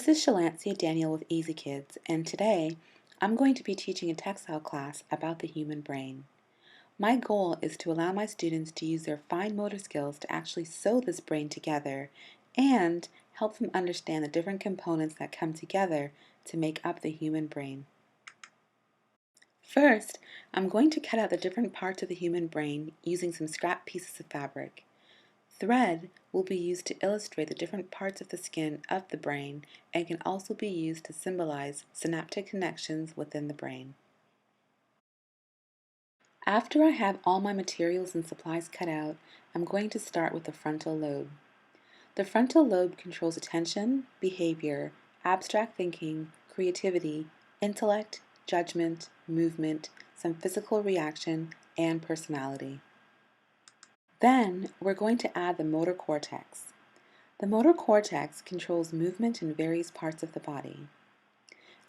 This is Shalancy Daniel with EZKids, and today I'm going to be teaching a textile class about the human brain. My goal is to allow my students to use their fine motor skills to actually sew this brain together and help them understand the different components that come together to make up the human brain. First, I'm going to cut out the different parts of the human brain using some scrap pieces of fabric. Thread will be used to illustrate the different parts of the skin of the brain and can also be used to symbolize synaptic connections within the brain. After I have all my materials and supplies cut out, I'm going to start with the frontal lobe. The frontal lobe controls attention, behavior, abstract thinking, creativity, intellect, judgment, movement, some physical reaction, and personality. Then we're going to add the motor cortex. The motor cortex controls movement in various parts of the body.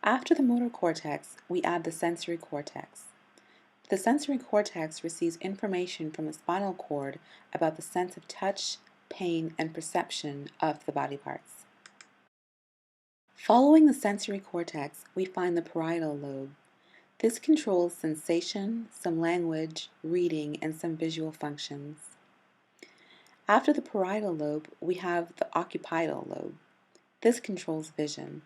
After the motor cortex, we add the sensory cortex. The sensory cortex receives information from the spinal cord about the sense of touch, pain, and perception of the body parts. Following the sensory cortex, we find the parietal lobe. This controls sensation, some language, reading, and some visual functions. After the parietal lobe, we have the occipital lobe. This controls vision.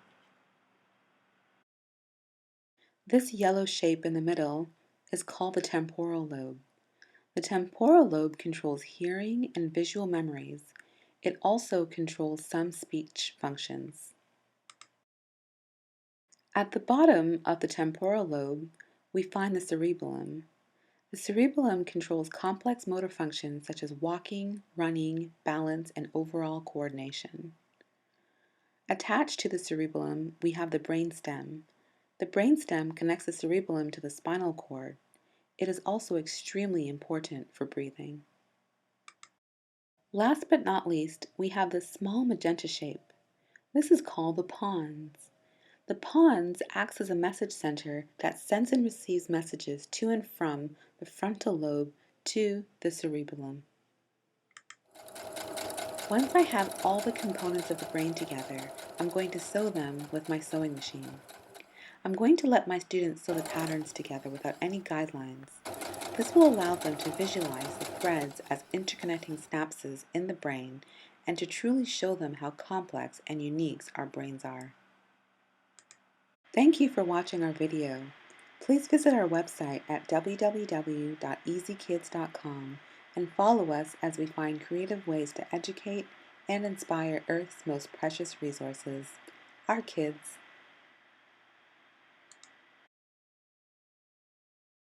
This yellow shape in the middle is called the temporal lobe. The temporal lobe controls hearing and visual memories. It also controls some speech functions. At the bottom of the temporal lobe, we find the cerebellum. The cerebellum controls complex motor functions such as walking, running, balance, and overall coordination. Attached to the cerebellum, we have the brainstem. The brainstem connects the cerebellum to the spinal cord. It is also extremely important for breathing. Last but not least, we have this small magenta shape. This is called the pons. The pons acts as a message center that sends and receives messages to and from the frontal lobe to the cerebellum. Once I have all the components of the brain together, I'm going to sew them with my sewing machine. I'm going to let my students sew the patterns together without any guidelines. This will allow them to visualize the threads as interconnecting synapses in the brain and to truly show them how complex and unique our brains are. Thank you for watching our video. Please visit our website at www.ezkids.com and follow us as we find creative ways to educate and inspire Earth's most precious resources, our kids.